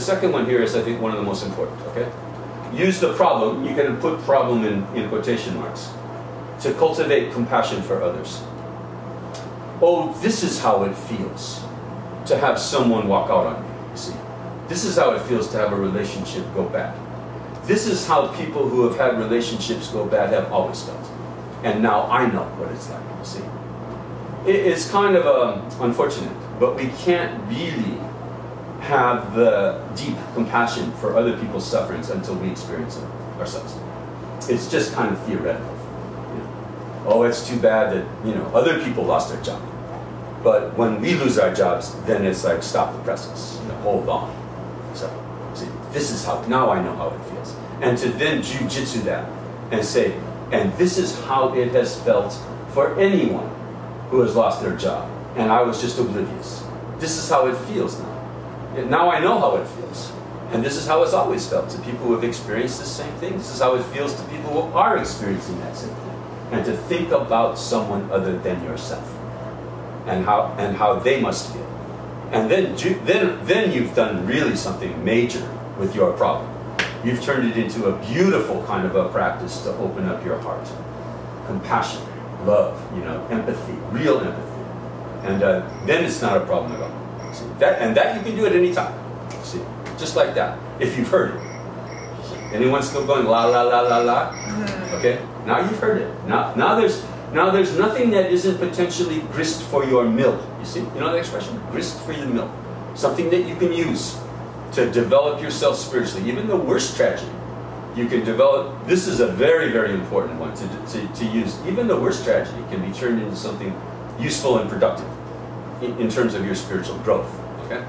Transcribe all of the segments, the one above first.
The second one here is, I think, one of the most important, okay? Use the problem, you can put problem in quotation marks, to cultivate compassion for others. Oh, this is how it feels to have someone walk out on me, you see. This is how it feels to have a relationship go bad. This is how people who have had relationships go bad have always felt. And now I know what it's like, you see. It's kind of unfortunate, but we can't really have the deep compassion for other people's sufferings until we experience it ourselves. It's just kind of theoretical. You know? Oh, it's too bad that, you know, other people lost their job. But when we lose our jobs, then it's like, stop the presses, you know, hold on. So, see, this is how, now I know how it feels. And to then jujitsu that and say, and this is how it has felt for anyone who has lost their job. And I was just oblivious. This is how it feels now. And now I know how it feels. And this is how it's always felt to people who have experienced the same thing. This is how it feels to people who are experiencing that same thing. And to think about someone other than yourself. And how they must feel. And then you've done really something major with your problem. You've turned it into a beautiful kind of a practice to open up your heart. Compassion, love, you know, empathy, real empathy. And then it's not a problem at all. See, that you can do at any time. See, just like that, if you've heard it. Anyone still going la la la la la? Okay, now you've heard it. Now there's nothing that isn't potentially grist for your mill. You see, you know that expression? Grist for your mill. Something that you can use to develop yourself spiritually. Even the worst tragedy, you can develop. This is a very, very important one to use. Even the worst tragedy can be turned into something useful and productive in terms of your spiritual growth. Okay,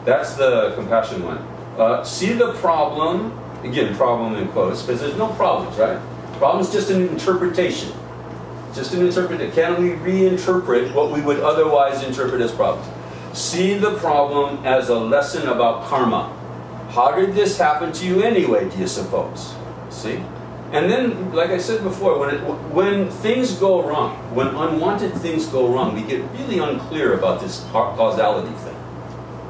that's the compassion one. See the problem, again, problem in quotes, because there's no problems, right? Problem is just an interpretation. Just an interpretation. Can we reinterpret what we would otherwise interpret as problems? See the problem as a lesson about karma. How did this happen to you anyway, do you suppose? See? And then, like I said before, when things go wrong, when unwanted things go wrong, we get really unclear about this causality thing.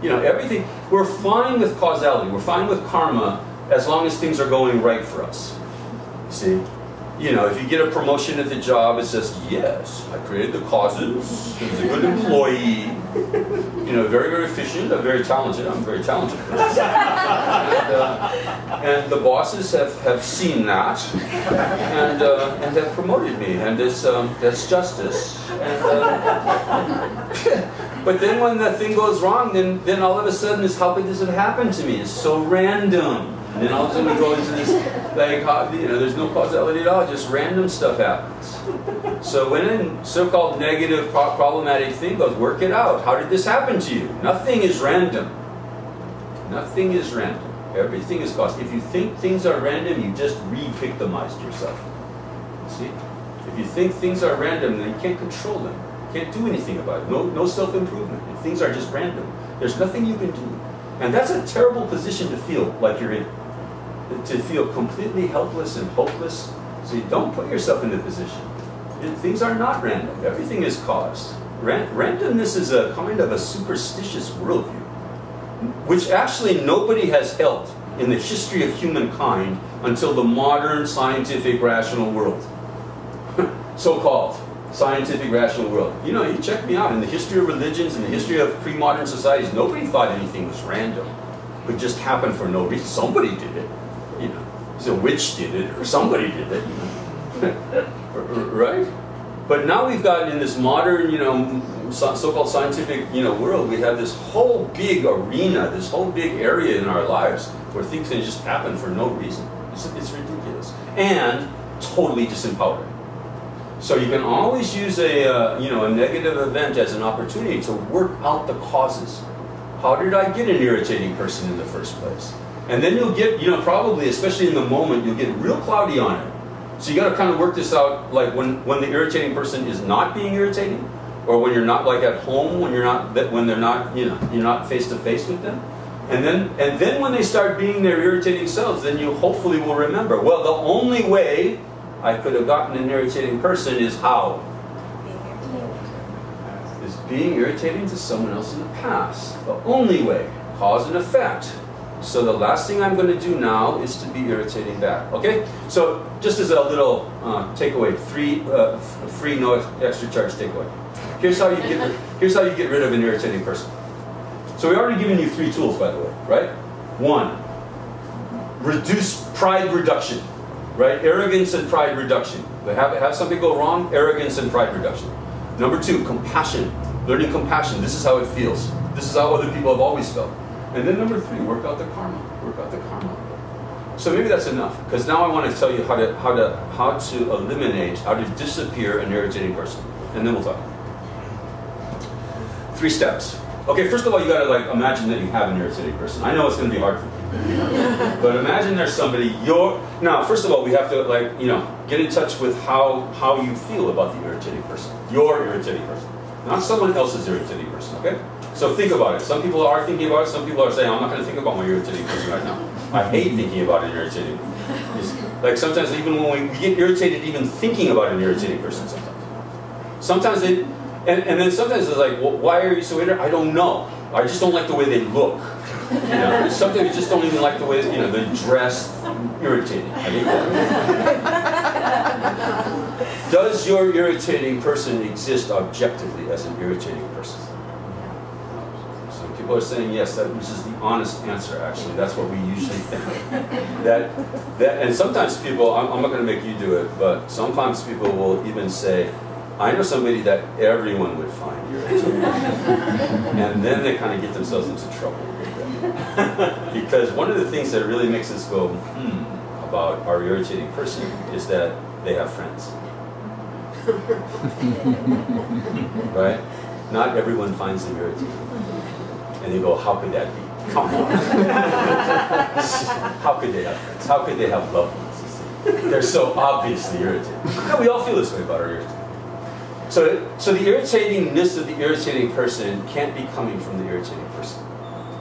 You know, everything, we're fine with causality, we're fine with karma, as long as things are going right for us. See? You know, if you get a promotion at the job, it says, yes, I created the causes, I was a good employee, you know, very, very efficient, very talented, I'm a very talented person. And the bosses have seen that, and have promoted me, and that's justice. But then when the thing goes wrong, then all of a sudden it's, how could this have happened to me? It's so random. And then all of a sudden we go into this, like, you know, there's no causality at all, just random stuff happens. So when a so-called negative, problematic thing goes, work it out. How did this happen to you? Nothing is random. Nothing is random. Everything is caused. If you think things are random, you just re-victimized yourself. See? If you think things are random, then you can't control them. You can't do anything about it. No self-improvement. If things are just random, there's nothing you can do. And that's a terrible position to feel like you're in. To feel completely helpless and hopeless. So you don't put yourself in the position. Things are not random. Everything is caused. Randomness is a kind of a superstitious worldview, which actually nobody has held in the history of humankind until the modern scientific rational world. So-called scientific rational world. You know, you check me out. In the history of religions, in the history of pre-modern societies, nobody thought anything was random. It would just happen for no reason. Somebody did it. You know, so a witch did it, or somebody did it. You know. Right? But now we've gotten in this modern, you know, so-called scientific, you know, world. We have this whole big arena, this whole big area in our lives where things can just happen for no reason. It's ridiculous and totally disempowering. So you can always use a negative event as an opportunity to work out the causes. How did I get an irritating person in the first place? And then you'll get, you know, probably, especially in the moment, you'll get real cloudy on it. So you got to kind of work this out, like when the irritating person is not being irritating, or when you're not, like, at home, when they're not, you know, you're not face to face with them. And then when they start being their irritating selves, then you hopefully will remember, well, the only way I could have gotten an irritating person is how? Is being irritating to someone else in the past. The only way. Cause and effect. So the last thing I'm going to do now is to be irritating back. Okay? So just as a little takeaway, free no extra charge takeaway. Here's how you get rid of an irritating person. So we've already given you 3 tools, by the way, right? 1, reduce pride reduction, right? Arrogance and pride reduction. Have something go wrong, arrogance and pride reduction. Number 2, compassion. Learning compassion. This is how it feels. This is how other people have always felt. And then number 3, work out the karma. Work out the karma. So maybe that's enough, because now I want to tell you how to eliminate, how to disappear an irritating person, and then we'll talk. 3 steps. Okay, first of all, you got to like imagine that you have an irritating person. I know it's going to be hard for you, but imagine there's somebody now. First of all, we have to get in touch with how you feel about the irritating person. Your irritating person, not someone else's irritating person. Okay. So think about it. Some people are thinking about it. Some people are saying, I'm not going to think about my irritating person right now. I hate thinking about an irritating person. Like sometimes even when we get irritated even thinking about an irritating person sometimes and then sometimes it's like, well, why are you so irritated? I don't know. I just don't like the way they look. Sometimes you just don't even like the way they're dressed. Irritating. I hate that. Does your irritating person exist objectively as an irritating person? People are saying yes, which is the honest answer. Actually, that's what we usually think. And sometimes people, I'm not going to make you do it, but sometimes people will even say, "I know somebody that everyone would find irritating," and then they kind of get themselves into trouble because one of the things that really makes us go about our irritating person is that they have friends, right? Not everyone finds them irritating. And you go, how could that be? Come on. How could they have friends? How could they have loved ones? They're so obviously irritating. Yeah, we all feel this way about our irritation. So the irritatingness of the irritating person can't be coming from the irritating person.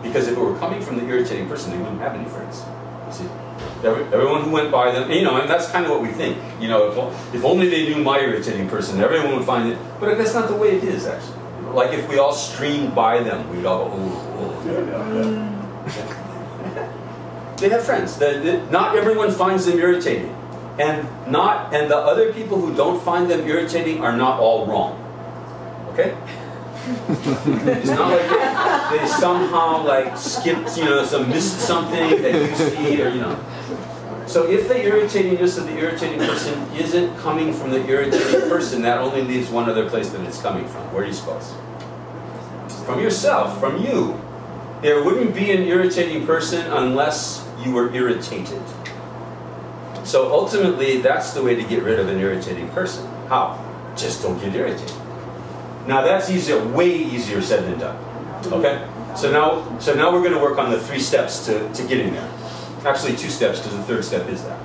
Because if it were coming from the irritating person, they wouldn't have any friends. See? Everyone who went by them, and that's kind of what we think. If only they knew my irritating person, everyone would find it. But that's not the way it is, actually. Like if we all streamed by them, we'd all go, They have friends. Not everyone finds them irritating. And the other people who don't find them irritating are not all wrong. Okay? It's not like they somehow skipped, missed something that you see, or So if the irritatingness of the irritating person isn't coming from the irritating person, that only leaves one other place that it's coming from. Where do you suppose? From yourself, from you. There wouldn't be an irritating person unless you were irritated. So ultimately, that's the way to get rid of an irritating person. How? Just don't get irritated. Now that's way easier said than done. Okay? So now we're going to work on the 3 steps to getting there. Actually 2 steps, because the 3rd step is that.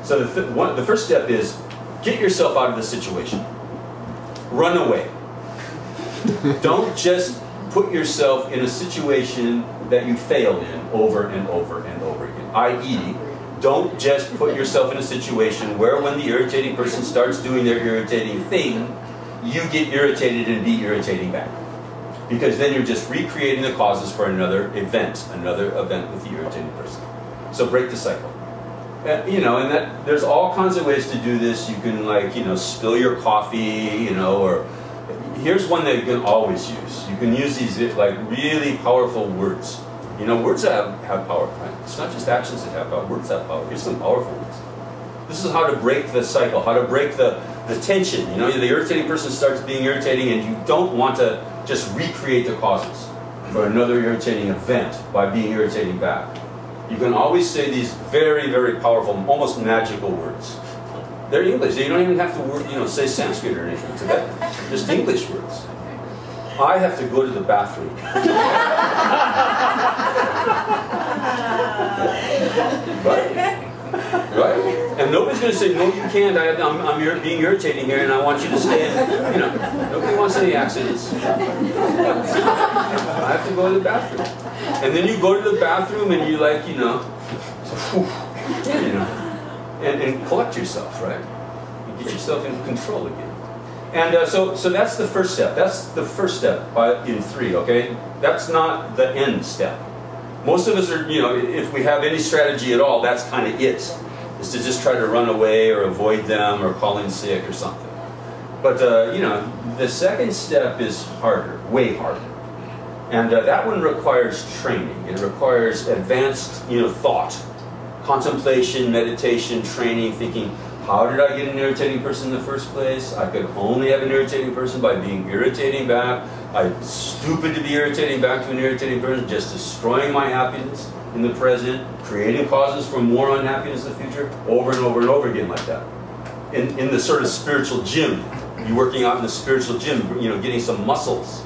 So the first step is get yourself out of the situation. Run away. Don't just put yourself in a situation that you failed in over and over and over again. I.e., don't just put yourself in a situation where when the irritating person starts doing their irritating thing, you get irritated and be irritating back. Because then you're just recreating the causes for another event with the irritating person. So break the cycle. And that there's all kinds of ways to do this. You can spill your coffee, or here's one that you can always use. You can use these really powerful words. Words have power, right? It's not just actions that have power. Words have power. Here's some powerful words. This is how to break the cycle, how to break the tension. The irritating person starts being irritating, and you don't want to just recreate the causes for another irritating event by being irritating back. You can always say these very, very powerful, almost magical words. They're English. You don't even have to say Sanskrit or anything to that. Just English words. I have to go to the bathroom. Right? And nobody's going to say, no, you can't. I'm being irritating here, and I want you to stay in. Nobody wants any accidents. I have to go to the bathroom. And then you go to the bathroom, and you and collect yourself, right? You get yourself in control again. And so that's the first step. That's the first step in 3, okay? That's not the end step. Most of us are, you know, if we have any strategy at all, that's kind of it. Is to just try to run away or avoid them or call in sick or something. But, you know, the second step is harder, way harder. And that one requires training. It requires advanced, you know, thought, contemplation, meditation, training, thinking, how did I get an irritating person in the first place? I could only have an irritating person by being irritating back. I'm stupid to be irritating back to an irritating person, just destroying my happiness in the present, creating causes for more unhappiness in the future, over and over and over again like that. In the sort of spiritual gym, you're working out in the spiritual gym, you know, getting some muscles.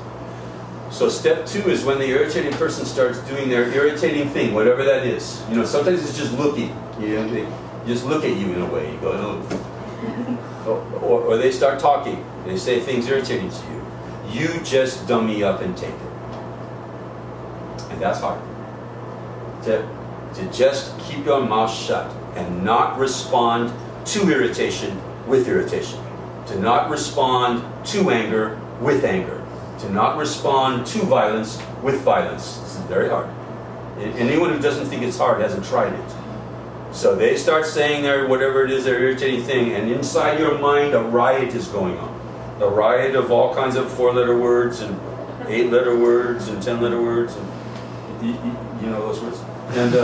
So step 2 is when the irritating person starts doing their irritating thing, whatever that is. You know, sometimes it's just looking. You know, they just look at you in a way. You go, oh. or they start talking. They say things irritating to you. You just dummy up and take it. And that's hard. To just keep your mouth shut and not respond to irritation with irritation. To not respond to anger with anger. To not respond to violence with violence. This is very hard. Anyone who doesn't think it's hard hasn't tried it. So they start saying their whatever it is, their irritating thing, and inside your mind a riot is going on. A riot of all kinds of 4-letter words and 8-letter words and 10-letter words. And you know those words. And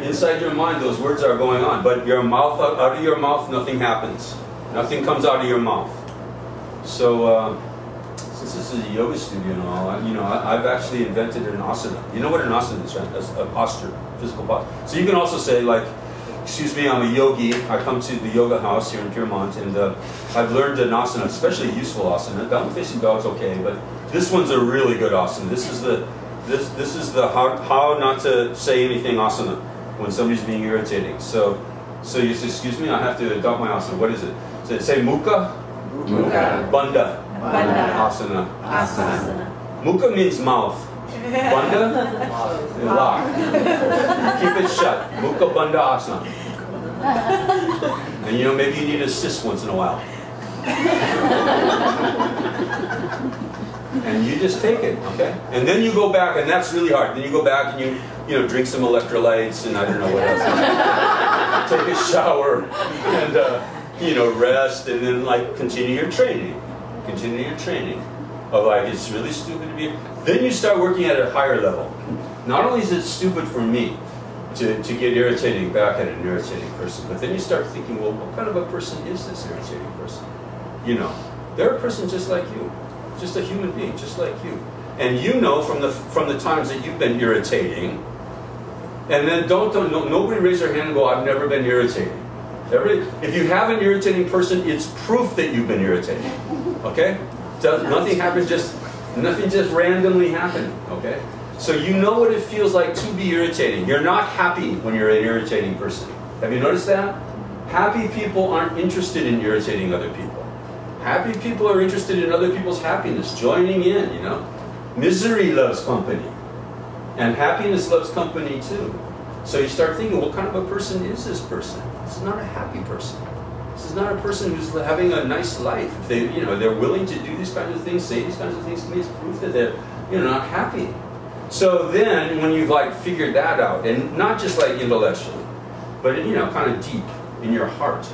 inside your mind those words are going on. But your mouth, out of your mouth, nothing happens. Nothing comes out of your mouth. So since this is a yoga studio and all, you know, I've actually invented an asana. You know what an asana is, right? That's a posture, physical posture. So you can also say, like, excuse me, I'm a yogi. I come to the yoga house here in Piermont, and I've learned an asana, especially a useful asana. Down facing dog's okay, but this one's a really good asana. This is the how not to say anything asana when somebody's being irritating. So you say, excuse me, I have to adopt my asana. What is it? So say mukha, bandha. Asana. Mukha means mouth. Bandha, lock. Keep it shut. Mukha bandha asana. And you know, maybe you need assist once in a while. And you just take it, okay? And then you go back, and that's really hard. Then you go back and you know, drink some electrolytes and I don't know what else. Take a shower and you know, rest, and then like continue your training. Continue your training of like, it's really stupid to be. Then you start working at a higher level. Not only is it stupid for me to get irritating back at an irritating person, but then you start thinking, well, what kind of a person is this irritating person? You know, they're a person just like you, just a human being, just like you. And you know from the times that you've been irritating, and then nobody raise their hand and go, I've never been irritating. If you have an irritating person, it's proof that you've been irritating. Okay? Nothing happens nothing just randomly happening. Okay? So you know what it feels like to be irritating. You're not happy when you're an irritating person. Have you noticed that? Happy people aren't interested in irritating other people. Happy people are interested in other people's happiness, joining in, you know. Misery loves company. And happiness loves company too. So you start thinking, what kind of a person is this person? This is not a happy person. This is not a person who's having a nice life. If they, you know, they're willing to do these kinds of things, say these kinds of things to me, it's proof that they're, you know, not happy. So then, when you've like figured that out, and not just like intellectually, but you know, kind of deep in your heart,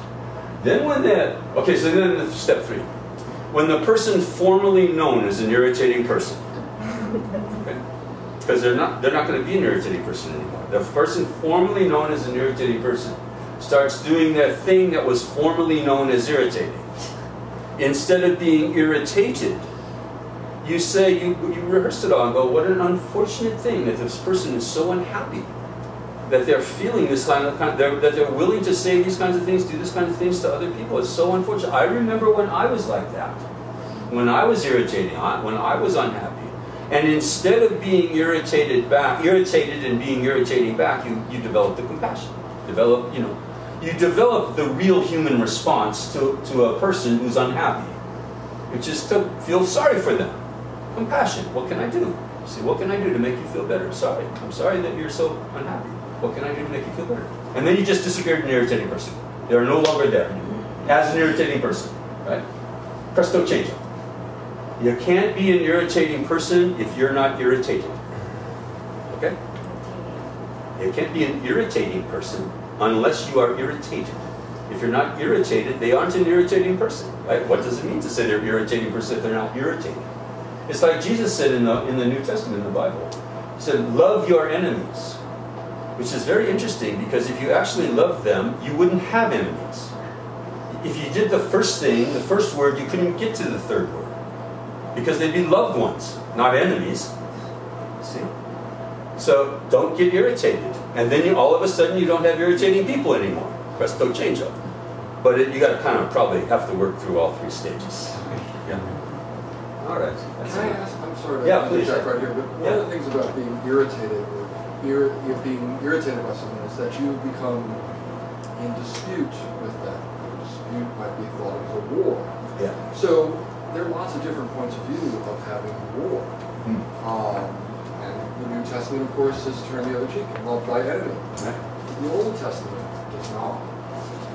then when so then step 3, when the person formerly known as an irritating person, okay, because they're not going to be an irritating person anymore. The person formerly known as an irritating person starts doing that thing that was formerly known as irritating. Instead of being irritated, you say, you rehearse it all and go, what an unfortunate thing that this person is so unhappy, that they're feeling this that they're willing to say these kinds of things, do this kind of things to other people. It's so unfortunate. I remember when I was like that, when I was irritating, when I was unhappy. And instead of being irritated and being irritating back, you develop the compassion. You develop the real human response to a person who's unhappy, which is to feel sorry for them. Compassion. What can I do? See, what can I do to make you feel better? Sorry. I'm sorry that you're so unhappy. What can I do to make you feel better? And then you just disappeared an irritating person. They are no longer there as an irritating person. Right? Presto change. You can't be an irritating person if you're not irritated. Okay? It can't be an irritating person unless you are irritated. If you're not irritated, they aren't an irritating person, right? What does it mean to say they're an irritating person if they're not irritated? It's like Jesus said in the New Testament, in the Bible. He said, love your enemies, which is very interesting because if you actually loved them, you wouldn't have enemies. If you did the first thing, the first word, you couldn't get to the third word because they'd be loved ones, not enemies. See? So don't get irritated. And then all of a sudden you don't have irritating people anymore. Presto change-up. But you got to kind of probably have to work through all three stages. Yeah. All right. Can I ask? I'm sorry to please. Interject right here, but one of the things about being irritated, or being irritated by someone, is that you become in dispute with them. A dispute might be thought of as a war. Yeah. So there are lots of different points of view of having war. And the New Testament, of course, says turn the other cheek and love thy enemy. Right. The Old Testament does not.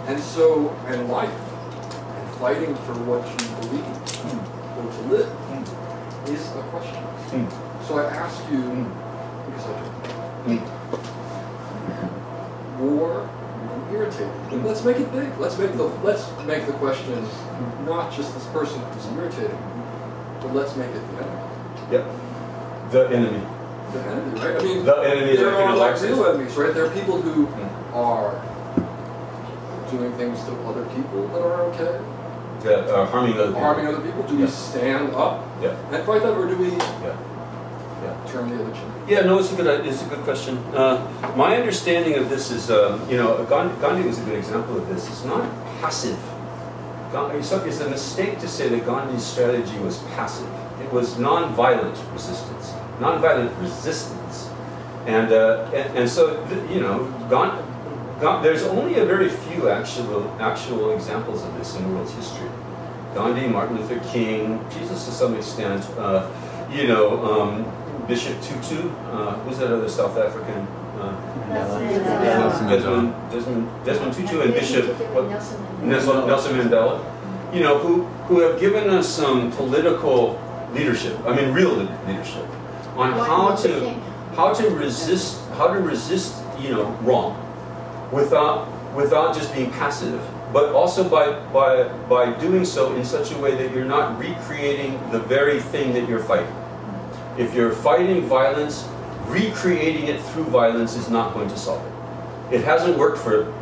And so, and life, and fighting for what you believe, or to live, is a question. So I ask you, because I do, war, I'm irritated. Let's make it big. Let's make the question not just this person who's irritating, but let's make it the enemy. Yep. The enemy. The enemy, right? I mean, the enemy. There are like real enemies, right? There are people who are doing things to other people that are okay. That are harming other people. Harming other people. Do we stand up and fight them, or do we turn the other cheek? Yeah, no, it's a good question. My understanding of this is, Gandhi was a good example of this. It's not passive. It's a mistake to say that Gandhi's strategy was passive. It was non-violent resistance. Non-violent resistance. And so, there's only a very few actual examples of this in the world's history. Gandhi, Martin Luther King, Jesus to some extent, Bishop Tutu, who's that other South African? Desmond Tutu and Bishop Nelson Mandela, who have given us some political leadership, real leadership, on how to resist wrong without just being passive, but also by doing so in such a way that you're not recreating the very thing that you're fighting. If you're fighting violence, recreating it through violence is not going to solve it. It hasn't worked for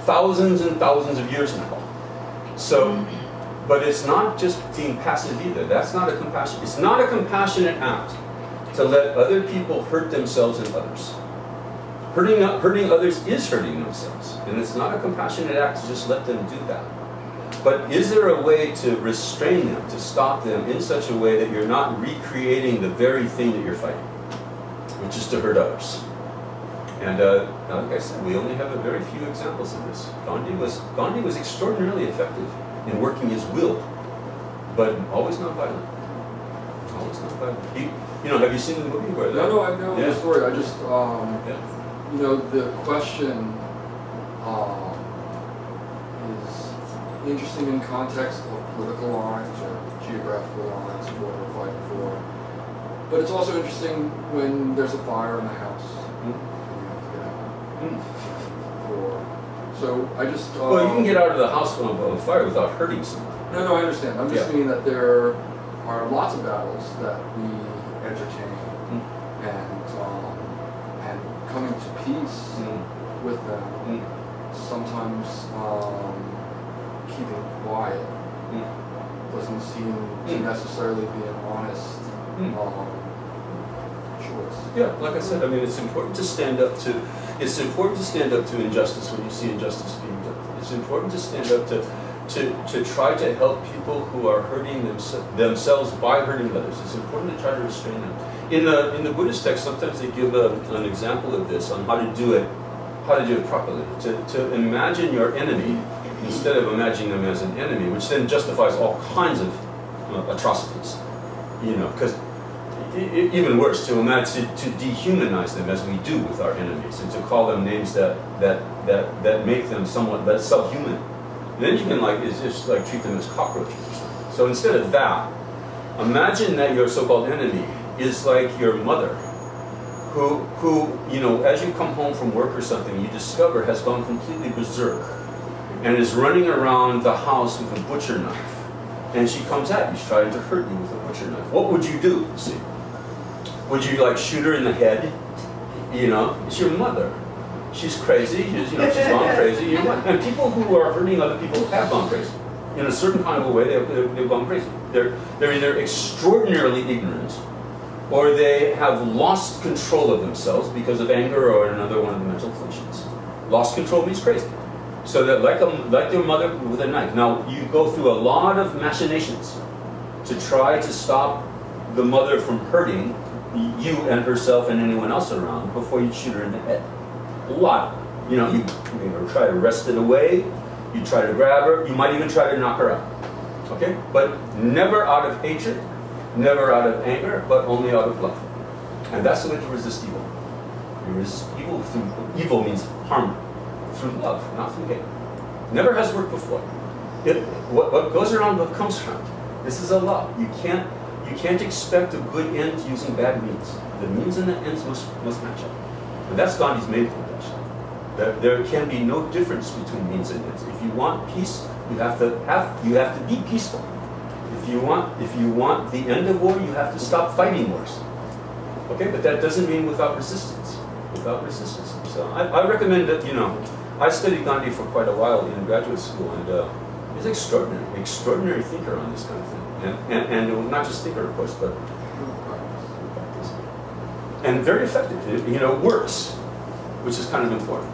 thousands and thousands of years now. So, but it's not just being passive either. That's not a compassion. It's not a compassionate act to let other people hurt themselves and others. Hurting others is hurting themselves, and it's not a compassionate act to just let them do that. But is there a way to restrain them, to stop them in such a way that you're not recreating the very thing that you're fighting, which is to hurt others? And like I said, we only have a very few examples of this. Gandhi was extraordinarily effective in working his will, but always non-violent. Always non-violent. Have you seen the movie where that? No, I know the story. I just, the question is interesting in context of political lines or geographical lines of what we're fighting for. But it's also interesting when there's a fire in the house and you have to get out. So I just... well, you can get out of the house of a fire without hurting someone. No, I understand. I'm just meaning that there are lots of battles that we entertain and coming to peace with them, sometimes keeping quiet doesn't seem to necessarily be an honest choice. Yeah, like I said, it's important to stand up to injustice when you see injustice being done. It's important to stand up to try to help people who are hurting themselves by hurting others. It's important to try to restrain them. In the Buddhist text, sometimes they give an example of this on how to do it properly. To imagine your enemy instead of imagining them as an enemy, which then justifies all kinds of atrocities. Because even worse, to dehumanize them as we do with our enemies, and to call them names that make them somewhat subhuman. And then you can treat them as cockroaches or something. So instead of that, imagine that your so-called enemy is like your mother, who, you know, as you come home from work or something, you discover has gone completely berserk and is running around the house with a butcher knife. And she comes at you, she's trying to hurt you with a butcher knife. What would you do, you see? Would you like shoot her in the head? You know, it's your mother. She's crazy, she's gone crazy. You know, and people who are hurting other people have gone crazy. In a certain kind of a way, they've gone crazy. They're either extraordinarily ignorant, or they have lost control of themselves because of anger or another one of the mental afflictions. Lost control means crazy. So that like your mother with a knife. Now, you go through a lot of machinations to try to stop the mother from hurting you and herself and anyone else around before you shoot her in the head. A lot. You know, you try to wrest it away, you try to grab her, you might even try to knock her out. Okay? But never out of hatred, never out of anger, but only out of love. And that's the way to resist evil. You resist evil through, evil means harm, through love, not through hate. Never has worked before. What goes around, what comes around. This is a law. You can't expect a good end using bad means. The means and the ends must match up. And that's Gandhi's main point, actually. That there can be no difference between means and ends. If you want peace, you have to be peaceful. If you want the end of war, you have to stop fighting wars. Okay, but that doesn't mean without resistance. Without resistance. So I recommend that, you know, I studied Gandhi for quite a while in graduate school, and he's an extraordinary thinker on this kind of thing. And not just thinker, of course, but and very effective. You know, works, which is kind of important.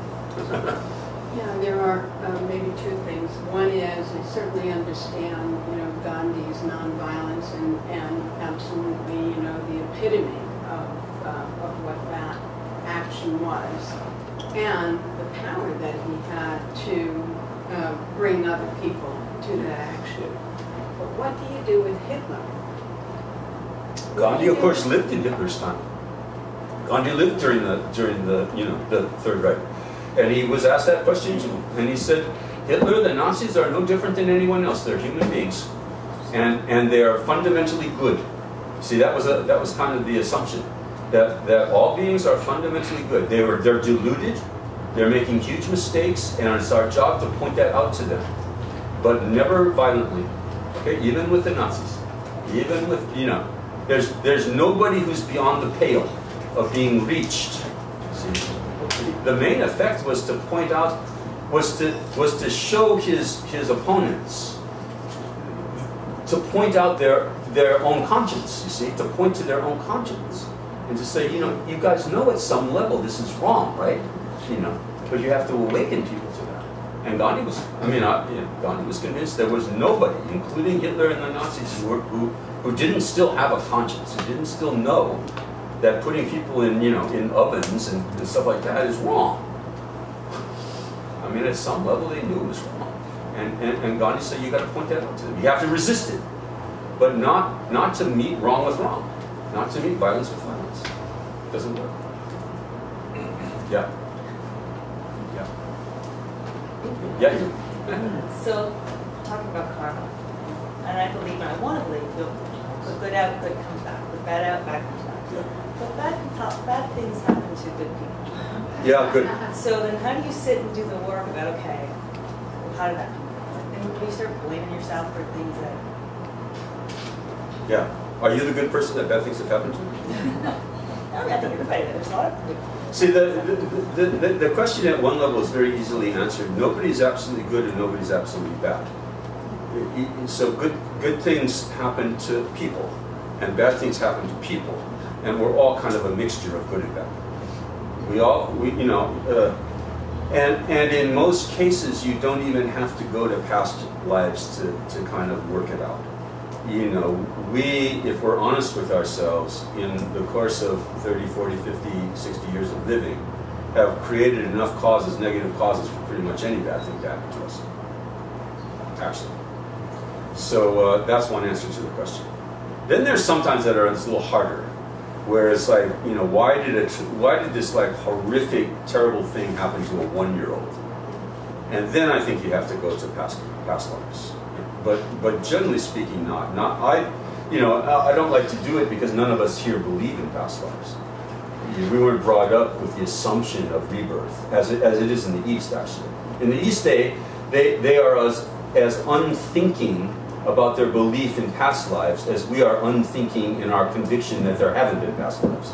Yeah, there are maybe two things. One is I certainly understand, you know, Gandhi's nonviolence and absolutely, you know, the epitome of what that action was, and the power that he had to bring other people to that action. But what do you do with Hitler? Gandhi, of course, lived in Hitler's time. Gandhi lived during the you know, the Third Reich, and he was asked that question too, and he said, Hitler, the Nazis are no different than anyone else. They're human beings, and they are fundamentally good. See, that was kind of the assumption that all beings are fundamentally good. They're deluded, they're making huge mistakes, and it's our job to point that out to them, but never violently. Okay, even with the Nazis, even with, you know, there's nobody who's beyond the pale of being reached. See, the main effect was to point out, was to show his opponents, to point out their own conscience. You see, to point to their own conscience, and to say, you know, you guys know at some level this is wrong, right? You know, but you have to awaken people to that. And Gandhi was, Gandhi was convinced there was nobody, including Hitler and the Nazis, who didn't still have a conscience, who didn't still know that putting people in, you know, in ovens and stuff like that is wrong. I mean, at some level they knew it was wrong. And Gandhi said, you got to point that out to them. You have to resist it, but not to meet wrong with wrong, not to meet violence with violence. It doesn't work. Yeah. Yeah, you. So, talking about karma, and I want to believe, the good out, good comes back. The bad out, bad comes back. Yeah. But bad things happen to good people. Yeah, good. So then how do you sit and do the work about, okay, how did that come about? And when you start blaming yourself for things that... Yeah. Are you the good person that bad things have happened to? I mean, I think everybody, there's a lot of good people. See, the question at one level is very easily answered. Nobody's absolutely good and nobody's absolutely bad. So good things happen to people, and bad things happen to people, and we're all kind of a mixture of good and bad. And in most cases, you don't even have to go to past lives to kind of work it out. You know, if we're honest with ourselves, in the course of 30, 40, 50, 60 years of living, have created enough causes, negative causes, for pretty much any bad thing to happen to us. Actually. So that's one answer to the question. Then there's sometimes that are a little harder, where it's like, you know, why did this like horrific, terrible thing happen to a 1-year-old? And then I think you have to go to past lives. But generally speaking, I don't like to do it because none of us here believe in past lives. We weren't brought up with the assumption of rebirth, as it is in the East, actually. In the East, they are as unthinking about their belief in past lives as we are unthinking in our conviction that there haven't been past lives.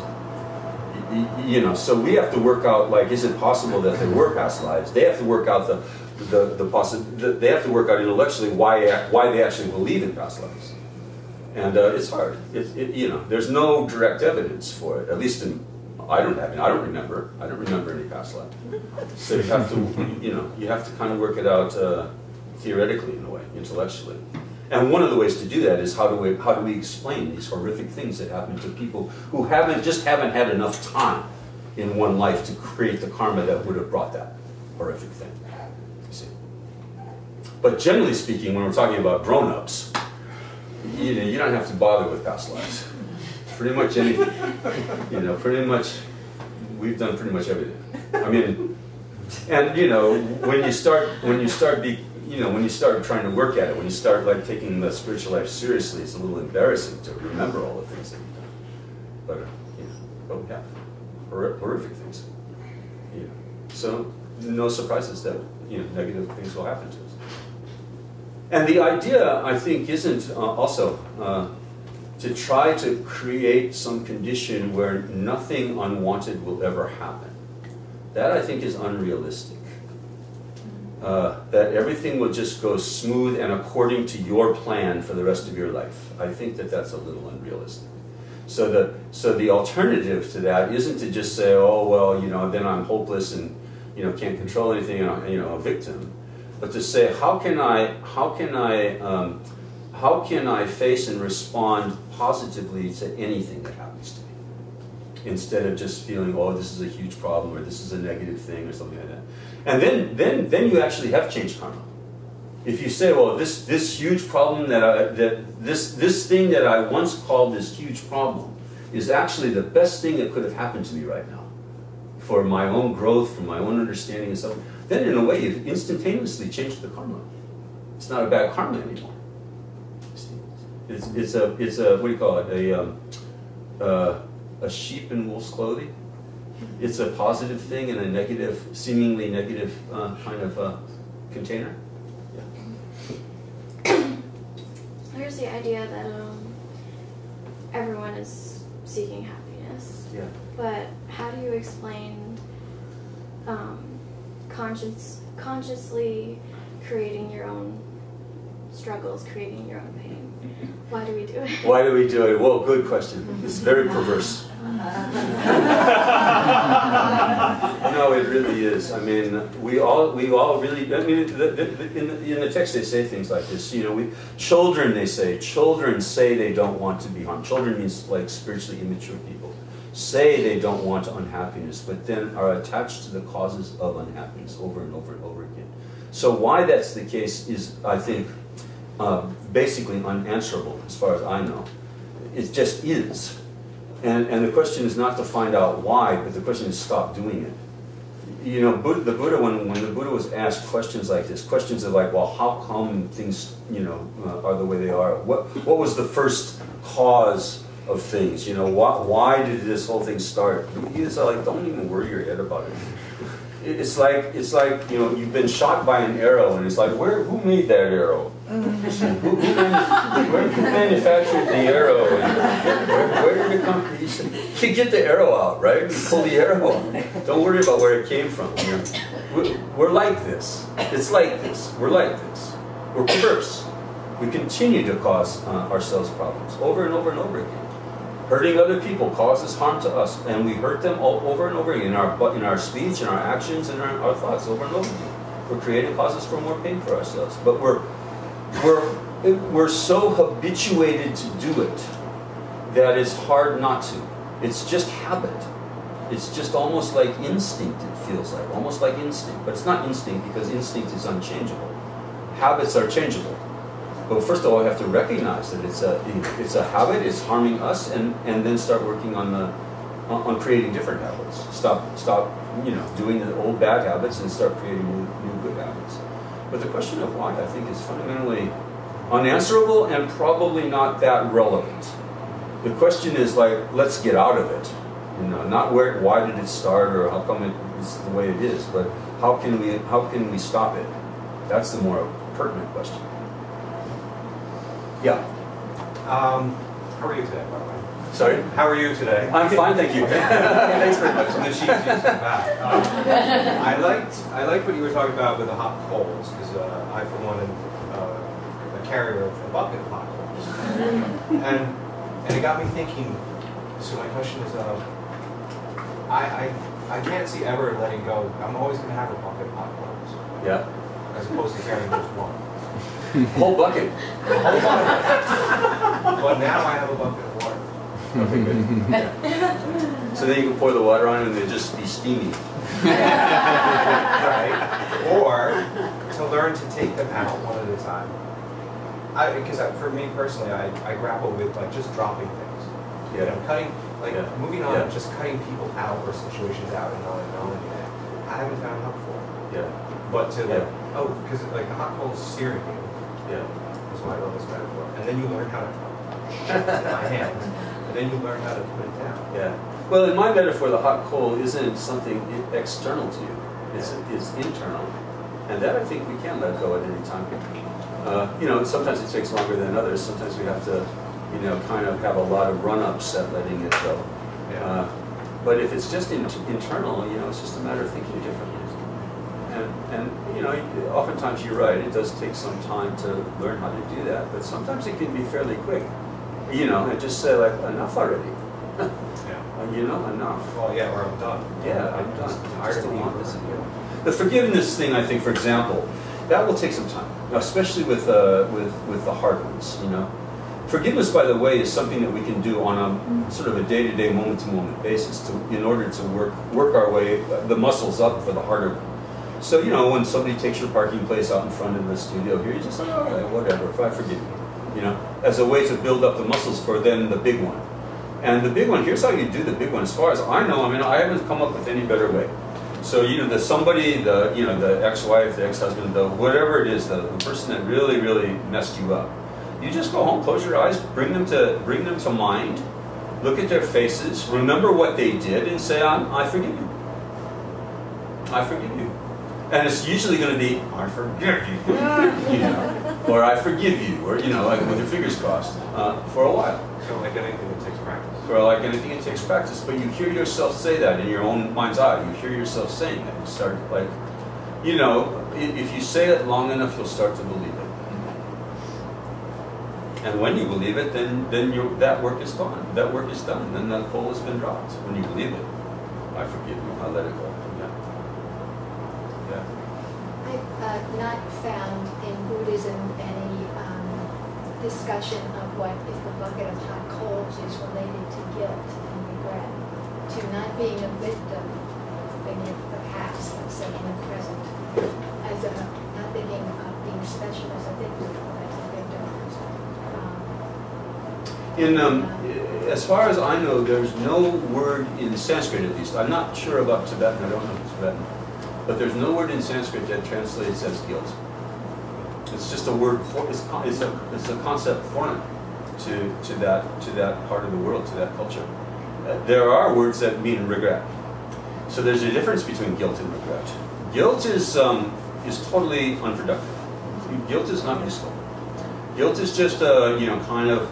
You know, so we have to work out, like, is it possible that there were past lives? They have to work out they have to work out intellectually why they actually believe in past lives. And it's hard. You know, there's no direct evidence for it. At least I don't remember any past life. So you have to kind of work it out theoretically, in a way, intellectually. And one of the ways to do that is how do we explain these horrific things that happen to people who haven't had enough time in one life to create the karma that would have brought that horrific thing. You see. But generally speaking, when we're talking about grown-ups, you don't have to bother with past lives. Pretty much anything. You know, pretty much, we've done pretty much everything. I mean, and you know, when you start trying to work at it, when you start like taking the spiritual life seriously, it's a little embarrassing to remember all the things that you've done. But but we have horrific things. You know, so no surprises that negative things will happen to us. And the idea, I think, isn't also to try to create some condition where nothing unwanted will ever happen. That, I think, is unrealistic. That everything will just go smooth and according to your plan for the rest of your life. I think that that's a little unrealistic. So the alternative to that isn't to just say, oh well, then I'm hopeless and can't control anything, and a victim, but to say how can I face and respond positively to anything that happens to me, instead of just feeling, oh, this is a huge problem or this is a negative thing or something like that. And then you actually have changed karma. If you say, well, this huge problem this thing that I once called this huge problem is actually the best thing that could have happened to me right now, for my own growth, for my own understanding and stuff, then in a way you've instantaneously changed the karma. It's not a bad karma anymore. It's a what do you call it? A sheep in wolf's clothing. It's a positive thing in a negative, seemingly negative kind of container. Yeah. There's the idea that everyone is seeking happiness. Yeah. But how do you explain consciously creating your own struggles, creating your own pain? Why do we do it? Why do we do it? Well, good question. It's very perverse. No, it really is. I mean, we all really. I mean, in the text they say things like this. Children say they don't want to be harmed. Children means like spiritually immature people. Say they don't want unhappiness, but then are attached to the causes of unhappiness over and over and over again. So why that's the case is, I think, basically unanswerable as far as I know. It just is. And the question is not to find out why, but the question is stop doing it. The Buddha, when the Buddha was asked questions like this, questions of like, well, how come things, are the way they are? What was the first cause of things? Why did this whole thing start? He's like, don't even worry your head about it. It's like you've been shot by an arrow, and it's like, who made that arrow? Who manufactured the arrow? And where did it come from? You get the arrow out, right? You pull the arrow out. Don't worry about where it came from. We're like this. It's like this. We're like this. We're perverse. We continue to cause ourselves problems over and over and over again. Hurting other people causes harm to us, and we hurt them all over and over again in our speech, in our actions, and our thoughts over and over again. We're creating causes for more pain for ourselves, but we're so habituated to do it that it's hard not to. It's just habit. It's just almost like instinct. It feels like almost like instinct, but it's not instinct because instinct is unchangeable. Habits are changeable. But first of all, we have to recognize that it's a habit, it's harming us, and then start working on creating different habits. Stop doing the old bad habits and start creating new good habits. But the question of why, I think, is fundamentally unanswerable and probably not that relevant. The question is like, let's get out of it. You know, not why did it start or how come it's the way it is, but how can we stop it? That's the more pertinent question. Yeah. How are you today, by the way? Sorry? How are you today? I'm fine, thank you. Thanks very much. And then she's back. I liked what you were talking about with the hot coals, because I, for one, am a carrier of a bucket of hot coals. and it got me thinking, so my question is, I can't see ever letting go. I'm always going to have a bucket of hot coals. Yeah. As opposed to carrying just one. Whole bucket. Whole bucket. But now I have a bucket of water. Okay, good. Yeah. So then you can pour the water on and they'll just be steamy. Right. Or to learn to take them out one at a time. Because for me personally, I grapple with like just dropping things. Yeah. You know, cutting, like moving on, Yeah. just cutting people out or situations out and on and on again. I haven't found helpful. Yeah. But to like, because like the hot coal is searing you. Yeah. Is why I love this metaphor. And then you learn how to shut my hands. And then you learn how to put it down. Yeah. Well, in my metaphor, the hot coal isn't something external to you. It's internal. And that I think we can let go at any time. You know, sometimes it takes longer than others. Sometimes we have to, you know, kind of have a lot of run-ups at letting it go. Yeah. But if it's just internal, you know, it's just a matter of thinking differently. And you know, oftentimes you're right, it does take some time to learn how to do that, but sometimes it can be fairly quick. You know, and just say like, enough already. You know, enough. Well, yeah, or I'm done. Yeah, I'm done. I I just just don't want this again. again. The forgiveness thing, I think, for example, that will take some time, especially with the hard ones. You know, forgiveness, by the way, is something that we can do on a sort of a day-to-day, moment-to-moment basis in order to work our way the muscles up for the harder one. So, you know, when somebody takes your parking place out in front of the studio here, you just say, all right, whatever, if I forgive you, know, as a way to build up the muscles for then the big one. And the big one, here's how you do the big one. As far as I know, I mean, I haven't come up with any better way. So, you know, the ex-wife, the ex-husband, whatever it is, the person that really, really messed you up, you just go home, close your eyes, bring them to mind, look at their faces, remember what they did, and say, I forgive you. I forgive you. And it's usually going to be, I forgive you, you know, or I forgive you, or, you know, like with your fingers crossed, for a while. So like anything, it takes practice. For like anything, it takes practice. But you hear yourself say that in your own mind's eye. You hear yourself saying that. You start, like, you know, if you say it long enough, you'll start to believe it. And when you believe it, then that work is gone. That work is done. Then that coal has been dropped. When you believe it, I forgive you, I let it go. I've not found in Buddhism any discussion of what if the bucket of hot coals is related to guilt and regret, to not being a victim in the past, let's say in the present, as not thinking of being special as a victim or as a victim. As far as I know, there's no word in Sanskrit, at least. I'm not sure about Tibetan. I don't know Tibetan. But there's no word in Sanskrit that translates as guilt. It's just a word. It's a concept foreign to that part of the world, to that culture. There are words that mean regret. So there's a difference between guilt and regret. Guilt is totally unproductive. Guilt is not useful. Guilt is just kind of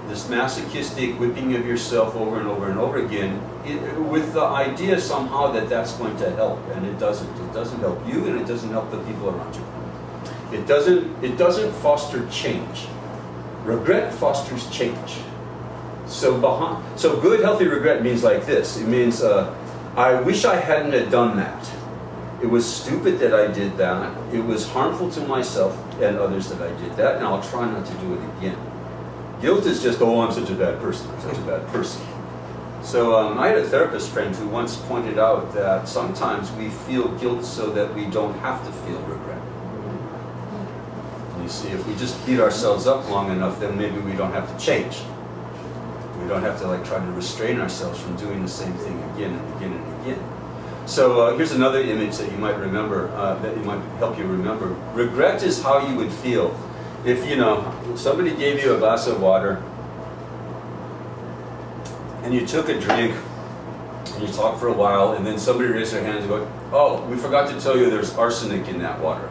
this masochistic whipping of yourself over and over and over again, with the idea somehow that that's going to help, and it doesn't. It doesn't help you, and it doesn't help the people around you. It doesn't foster change. Regret fosters change. So good, healthy regret means like this. It means, I wish I hadn't have done that. It was stupid that I did that. It was harmful to myself and others that I did that, and I'll try not to do it again. Guilt is just, oh, I'm such a bad person. I'm such a bad person. So I had a therapist friend who once pointed out that sometimes we feel guilt so that we don't have to feel regret. You see, if we just beat ourselves up long enough, then maybe we don't have to change. We don't have to try to restrain ourselves from doing the same thing again and again and again. So here's another image that you might remember, that might help you remember. Regret is how you would feel if, somebody gave you a glass of water and you took a drink and you talk for a while, and then somebody raises their hands and go, "Oh, we forgot to tell you there's arsenic in that water."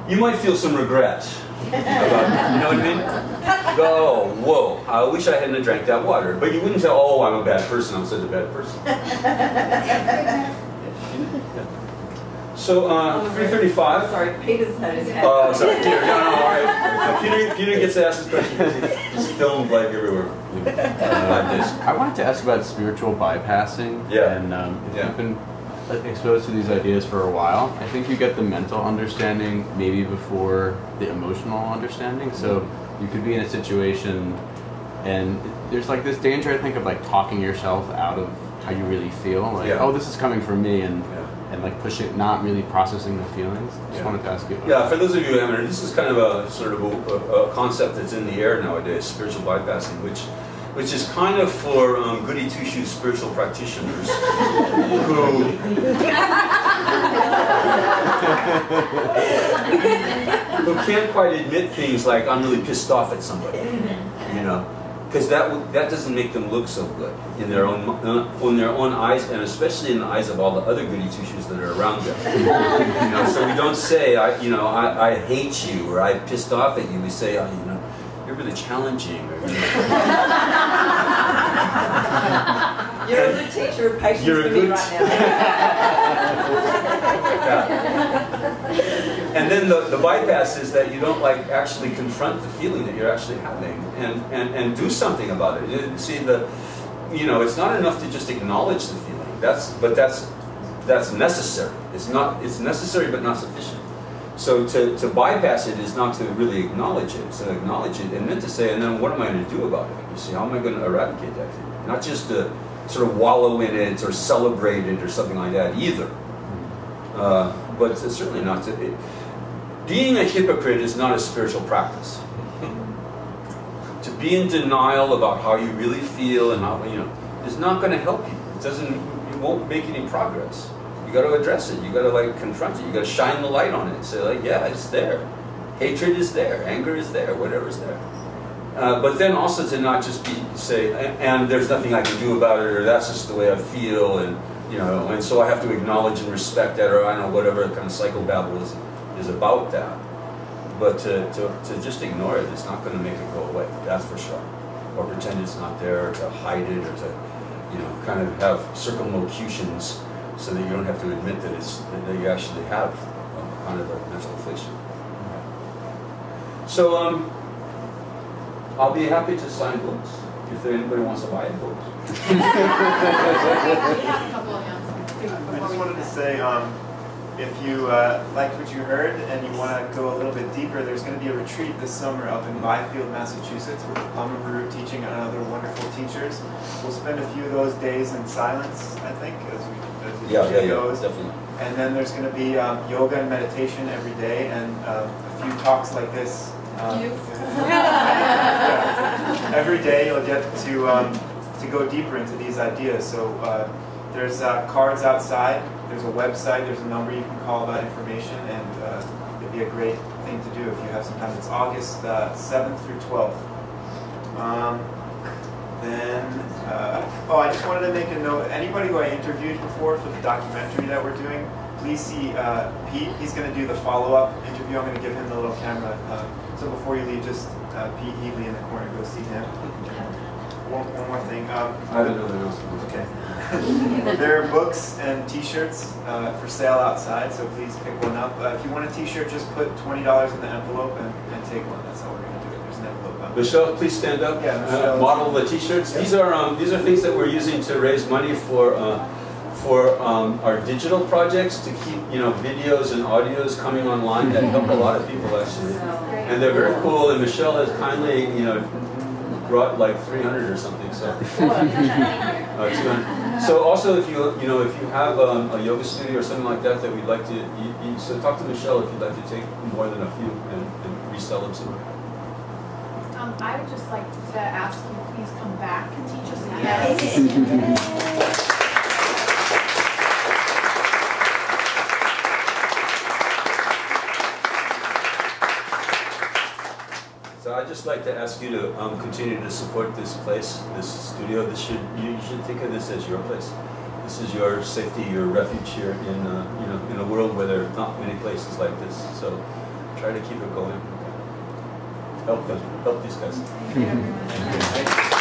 You might feel some regret about, you know what I mean? Oh, whoa, I wish I hadn't drank that water. But you wouldn't say, "Oh, I'm a bad person, I'm such a bad person." So, 335. Sorry, Peter's had his hand. Oh, sorry, Peter. No, all right. Peter gets to ask this question because he's filmed like everywhere. I wanted to ask about spiritual bypassing. Yeah. And if you've been exposed to these ideas for a while, I think you get the mental understanding maybe before the emotional understanding. So you could be in a situation, and there's like this danger, I think, of like talking yourself out of how you really feel. Like, oh, this is coming from me, and like pushing, not really processing the feelings. Just wanted to ask you about that. For those of you who haven't heard, this is kind of a sort of a concept that's in the air nowadays, spiritual bypassing, which is kind of for goody two-shoes spiritual practitioners who can't quite admit things like, "I'm really pissed off at somebody," you know. Because that doesn't make them look so good in their own eyes, and especially in the eyes of all the other goody two-shoes that are around them. You know, so we don't say, I hate you, or "I'm pissed off at you." We say, "Oh, you know, you're really challenging." Or, you know. You're a good teacher of patience You're a for me good right now. And then the bypass is that you don't like actually confront the feeling that you're actually having and do something about it. See, it's not enough to just acknowledge the feeling. That's necessary. It's necessary but not sufficient. So to bypass it is not to really acknowledge it. So acknowledge it and then to say, and then what am I going to do about it? You see, how am I going to eradicate that feeling? Not just to sort of wallow in it or celebrate it or something like that either. But it's certainly not to. Being a hypocrite is not a spiritual practice. To be in denial about how you really feel and how, is not going to help you. It won't make any progress. You got to address it. You got to like confront it. You got to shine the light on it and say like, yeah, it's there. Hatred is there. Anger is there. Whatever is there. But then also to not just say, and there's nothing I can do about it, or that's just the way I feel, and and so I have to acknowledge and respect that, or I don't know, whatever kind of psychobabble is about that. But to just ignore it, it's not going to make it go away. That's for sure. Or pretend it's not there, or to hide it, or to kind of have circumlocutions so that you don't have to admit that that you actually have kind of a mental affliction. So I'll be happy to sign books if anybody wants to buy a book. We have a couple of announcements. I just wanted to say, if you liked what you heard and you want to go a little bit deeper, there's going to be a retreat this summer up in Byfield, Massachusetts, with Lama Marut teaching and other wonderful teachers. We'll spend a few of those days in silence, I think, as we goes. Definitely. And then there's going to be yoga and meditation every day, and a few talks like this. Every day you'll get to go deeper into these ideas. So there's cards outside, there's a website, there's a number you can call about information, and it'd be a great thing to do if you have some time. It's August 7th through 12th. I just wanted to make a note. Anybody who I interviewed before for the documentary that we're doing, please see Pete. He's going to do the follow-up interview. I'm going to give him the little camera. So before you leave, just Pete Healy in the corner, go see him. One more thing. I don't know the announcement. Okay. There are books and T-shirts for sale outside, so please pick one up. If you want a T-shirt, just put $20 in the envelope and take one. That's how we're going to do it. There's an envelope on it. Michelle, please stand up. Yeah, Michelle. Model the T-shirts. Yeah. These are things that we're using to raise money for our digital projects, to keep videos and audios coming online that help a lot of people actually, and they're very cool. And Michelle has kindly brought like 300 or something. So 200. So also if you have a yoga studio or something like that we'd like to, so talk to Michelle if you'd like to take more than a few and resell them somewhere. I would just like to ask you, please come back and teach us again. Yes. So I I'd just like to ask you to continue to support this place, this studio. You should think of this as your place. This is your safety, your refuge here in in a world where there are not many places like this. So try to keep it going. Help them. Help these guys. Thank you, everyone.